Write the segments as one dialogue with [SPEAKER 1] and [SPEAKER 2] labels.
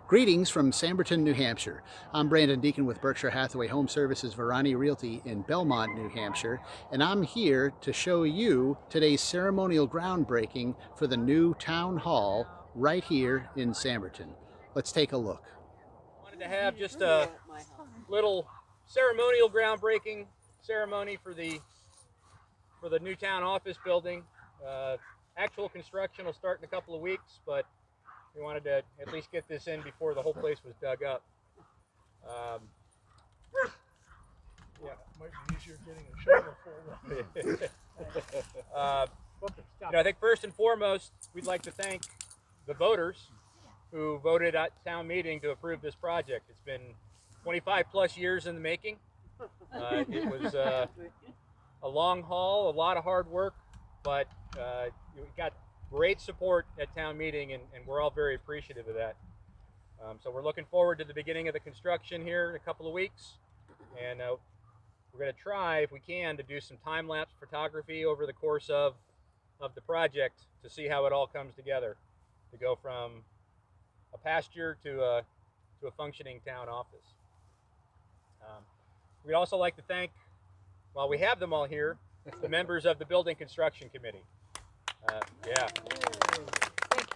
[SPEAKER 1] Greetings from Sanbornton, New Hampshire. I'm Brandon Deacon with Berkshire Hathaway HomeServices Verani Realty in Belmont, New Hampshire, and I'm here to show you today's ceremonial groundbreaking for the new town hall right here in Sanbornton. Let's take a look.
[SPEAKER 2] Wanted to have just a little ceremonial groundbreaking ceremony for the new town office building. Actual construction will start in a couple of weeks, but we wanted to at least get this in before the whole place was dug up.
[SPEAKER 3] Yeah, might be easier getting a shovel full.
[SPEAKER 2] I think first and foremost, we'd like to thank the voters who voted at town meeting to approve this project. It's been 25 plus years in the making. It was a long haul, a lot of hard work, but we got great support at town meeting, and we're all very appreciative of that. So we're looking forward to the beginning of the construction here in a couple of weeks, and we're going to try, if we can, to do some time-lapse photography over the course of the project to see how it all comes together, to go from a pasture to a functioning town office. We'd also like to thank, while we have them all here, the members of the Building Construction Committee.
[SPEAKER 4] Thank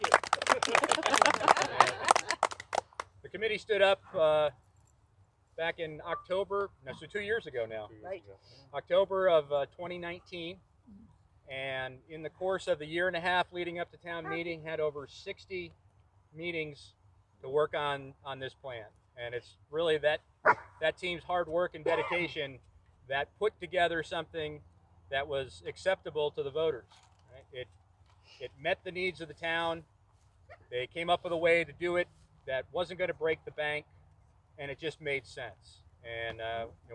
[SPEAKER 4] you.
[SPEAKER 2] The committee stood up back in October, so 2 years ago now.
[SPEAKER 4] Right.
[SPEAKER 2] October of 2019, and in the course of the year and a half leading up to town meeting, had over 60 meetings to work on this plan. And it's really that team's hard work and dedication that put together something that was acceptable to the voters. Right? It met the needs of the town. They came up with a way to do it that wasn't going to break the bank, and it just made sense. And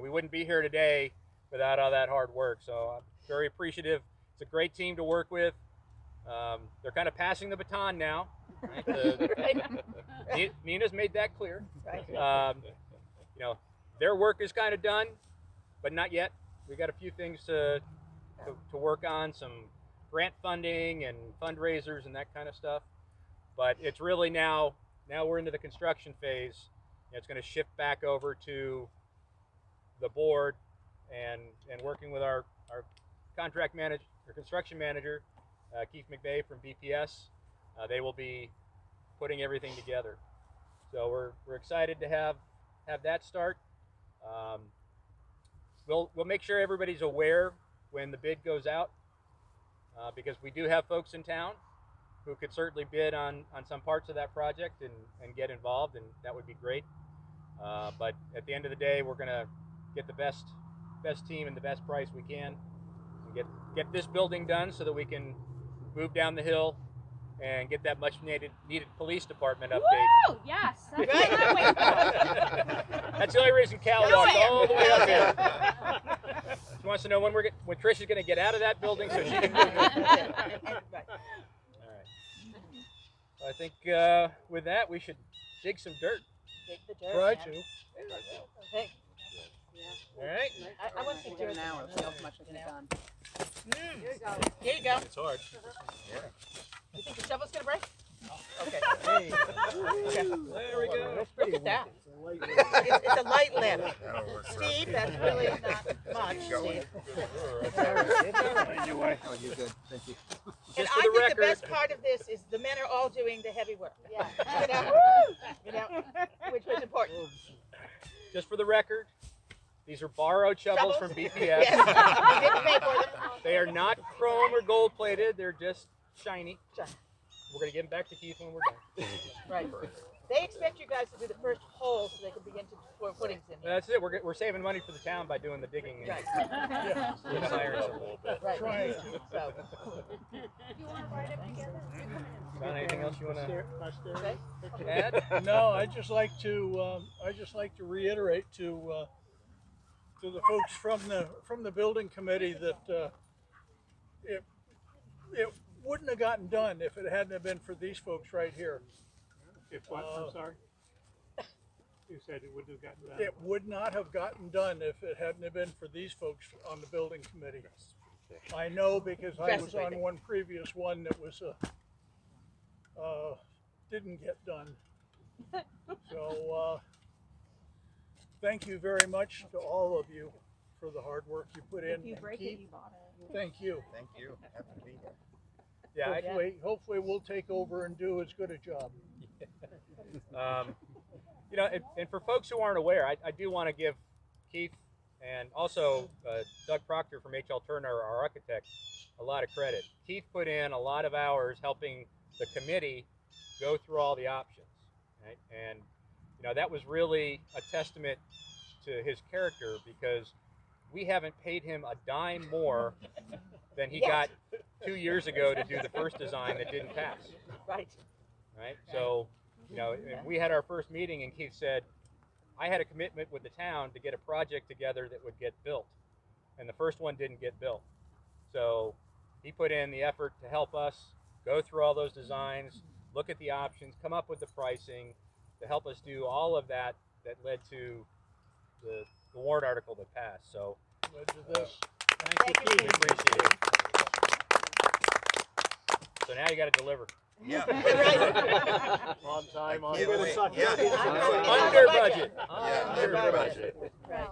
[SPEAKER 2] we wouldn't be here today without all that hard work. So I'm very appreciative. It's a great team to work with. They're kind of passing the baton now. Right? Nina's made that clear.
[SPEAKER 4] Right.
[SPEAKER 2] Their work is kind of done, but not yet. We got a few things to work on, some grant funding and fundraisers and that kind of stuff. But it's really now we're into the construction phase. It's going to shift back over to the board and working with our contract manager, or construction manager, Keith McVeigh from BPS. They will be putting everything together. So we're excited to have that start. We'll make sure everybody's aware when the bid goes out, because we do have folks in town who could certainly bid on some parts of that project and get involved, and that would be great. But at the end of the day, we're going to get the best team and the best price we can, and get this building done so that we can move down the hill and get that much needed police department update.
[SPEAKER 5] Woo! Yes.
[SPEAKER 2] That's the only reason Cal walked all the way up here. She wants to know when Trish is going to get out of that building so she can move it. All right. So I think with that, we should dig some dirt.
[SPEAKER 4] Dig the dirt.
[SPEAKER 3] Try
[SPEAKER 4] man.
[SPEAKER 3] to.
[SPEAKER 4] Hey.
[SPEAKER 2] All right.
[SPEAKER 4] I want to see dirt.
[SPEAKER 5] An hour. See how much we can get done.
[SPEAKER 4] Here you go.
[SPEAKER 2] It's hard.
[SPEAKER 4] You think the shovel's gonna break? Okay.
[SPEAKER 3] Hey.
[SPEAKER 4] Okay.
[SPEAKER 2] There we go.
[SPEAKER 4] Look at that. It's a light lift. Steve, that's really not much, Steve.
[SPEAKER 1] Anyway, oh, you're good. Thank you.
[SPEAKER 4] And
[SPEAKER 2] Just for
[SPEAKER 4] I
[SPEAKER 2] the
[SPEAKER 4] think
[SPEAKER 2] record,
[SPEAKER 4] the best part of this is the men are all doing the heavy work. Yeah. Which was important.
[SPEAKER 2] just for the record, these are borrowed shovels from BPS.
[SPEAKER 4] Yes. We didn't pay for them.
[SPEAKER 2] They are not chrome or gold plated. They're just shiny.
[SPEAKER 4] Shiny.
[SPEAKER 2] We're going to give them back to Keith when we're done.
[SPEAKER 4] Right. They expect you guys to do the first hole so they can begin to pour footings in here.
[SPEAKER 2] That's it. We're saving money for the town by doing the digging. And
[SPEAKER 4] Right.
[SPEAKER 2] the sirens a little bit.
[SPEAKER 4] Right.
[SPEAKER 3] Trying to.
[SPEAKER 4] So,
[SPEAKER 2] Got anything else you want to
[SPEAKER 4] okay.
[SPEAKER 2] add?
[SPEAKER 3] No, I just like to reiterate to the folks from the building committee that it wouldn't have gotten done if it hadn't have been for these folks right here.
[SPEAKER 6] If what? I'm sorry. You said it wouldn't have gotten done.
[SPEAKER 3] It would not have gotten done if it hadn't have been for these folks on the building committee. I know because I was on one previous one that was didn't get done. So thank you very much to all of you for the hard work you put in.
[SPEAKER 4] If you break
[SPEAKER 3] Keith,
[SPEAKER 4] it, you bought it.
[SPEAKER 3] thank you.
[SPEAKER 5] Thank you. Happy to be here.
[SPEAKER 2] Yeah,
[SPEAKER 3] Hopefully we'll take over and do as good a job.
[SPEAKER 2] you know, and for folks who aren't aware, I do want to give Keith and also Doug Proctor from H.L. Turner, our architect, a lot of credit. Keith put in a lot of hours helping the committee go through all the options, right? And you know, that was really a testament to his character, because we haven't paid him a dime more than he got 2 years ago to do the first design that didn't pass.
[SPEAKER 4] Right.
[SPEAKER 2] Right? So, you know, and we had our first meeting and Keith said, I had a commitment with the town to get a project together that would get built. And the first one didn't get built. So he put in the effort to help us go through all those designs, look at the options, come up with the pricing, to help us do all of that that led to the warrant article that passed. So
[SPEAKER 3] Led to this.
[SPEAKER 4] Thank you,
[SPEAKER 2] we
[SPEAKER 4] Keith.
[SPEAKER 2] appreciate it. So now you got to deliver.
[SPEAKER 5] Yeah.
[SPEAKER 3] On time, on
[SPEAKER 5] Can't wait. Yeah.
[SPEAKER 2] Under budget.
[SPEAKER 5] Yeah,
[SPEAKER 2] Under
[SPEAKER 5] under
[SPEAKER 2] budget.
[SPEAKER 5] budget.
[SPEAKER 4] Right.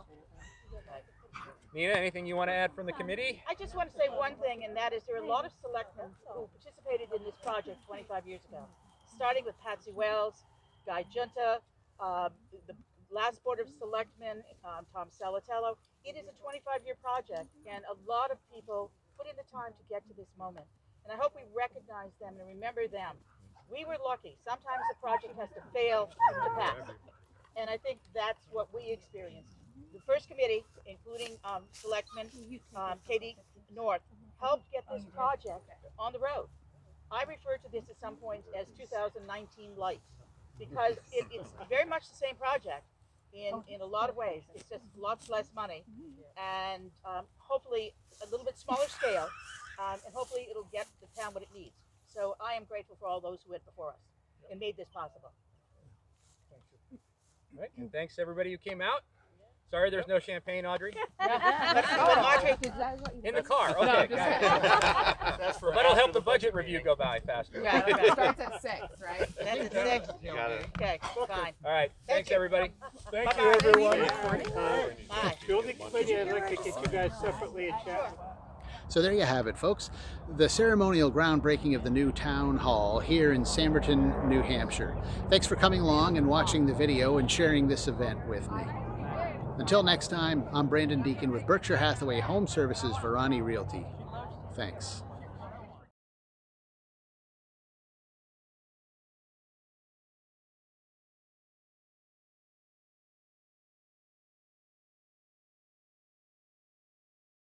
[SPEAKER 2] Nina, anything you want to add from the committee?
[SPEAKER 4] I just want to say one thing, and that is there are a lot of selectmen who participated in this project 25 years ago, starting with Patsy Wells, Guy Junta, the last Board of Selectmen, Tom Salatello. It is a 25-year project, and a lot of people put in the time to get to this moment. And I hope we recognize them and remember them. We were lucky. Sometimes a project has to fail to pass. And I think that's what we experienced. The first committee, including Selectman Katie North, helped get this project on the road. I refer to this at some point as 2019 light, because it's very much the same project in a lot of ways. It's just lots less money, and hopefully a little bit smaller scale, and hopefully it'll get the town what it needs. So I am grateful for all those who went before us and made this possible.
[SPEAKER 2] All right, and thanks to everybody who came out. Sorry there's no champagne, Audrey.
[SPEAKER 4] Audrey,
[SPEAKER 2] In the car, okay. That'll help the budget review go by faster.
[SPEAKER 4] Right.
[SPEAKER 7] Starts at 6, right?
[SPEAKER 4] That's at 6. Okay, fine.
[SPEAKER 2] All right, thanks everybody.
[SPEAKER 3] Thank you, everyone.
[SPEAKER 4] Bye.
[SPEAKER 6] Building committee, I'd like to get you guys separately and chat.
[SPEAKER 1] So there you have it, folks. The ceremonial groundbreaking of the new town hall here in Sanbornton, New Hampshire. Thanks for coming along and watching the video and sharing this event with me. Until next time, I'm Brandon Deacon with Berkshire Hathaway HomeServices Verani Realty. Thanks.